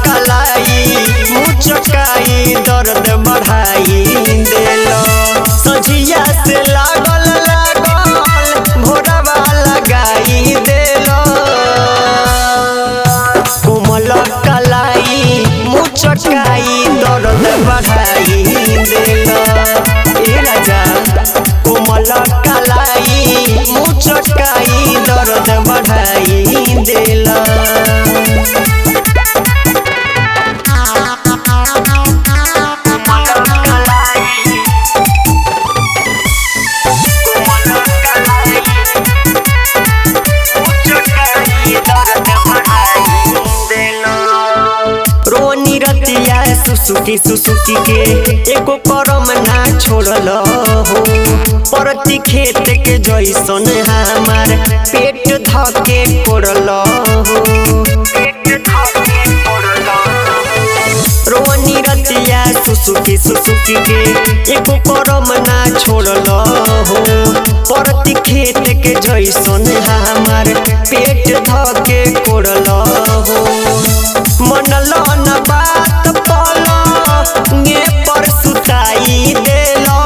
कलाई मुचकाई दर्द बढ़ाई देलो सजिया से लागल भोरवा लगाई देलो कोमल कलाई मुचकाई दर्द बढ़ाई देलो ए राजा कोमल कलाई मुचकाई दर्द बढ़ाई देलो सुसुकी सुसुकी के एको करम ना छोड़ल हो परती खेत के जैसन हमार पेट धके कोड़ल हो रोनी रतिया सुसुकी सुसुकी के एको करम ना छोड़ल हो परती खेत के जैसन हमार पेट धके कोड़ल हो मनल न बात पर सुताई देलो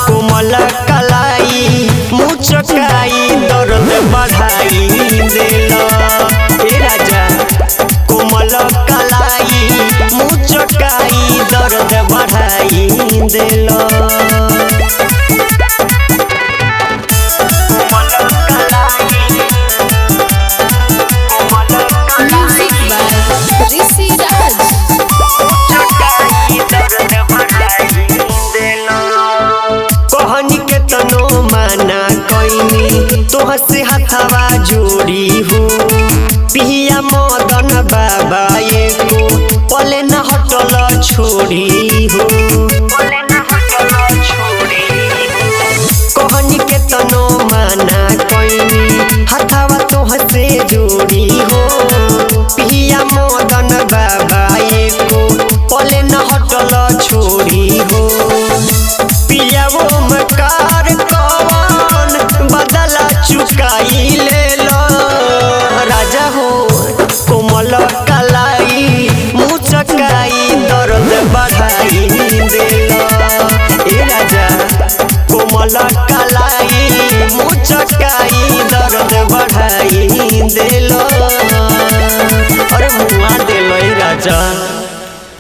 कोमल कलाई मुचकाई दर्द बढ़ाई देलो ए राजा कोमल कलाई मुचकाई दर्द बढ़ाई देलो से हथवा जोड़ी हो पिया मदन बाबा एको पले न हटल छोड़ी हो कहनी के तनो माना कइनी हथवा तोह से जोड़ी हो पिया मदन बाबा एको पले न हटल छोड़ी हो पिया वो मकार कवन बदला चुकाई ले लो राजा हो कोमल कलाई मुचकाई दर्द बढ़ाई देलो ए राजा कोमल कलाई मुचकाई दर्द बढ़ाई देलो अरे मुआ देलो ए राजा।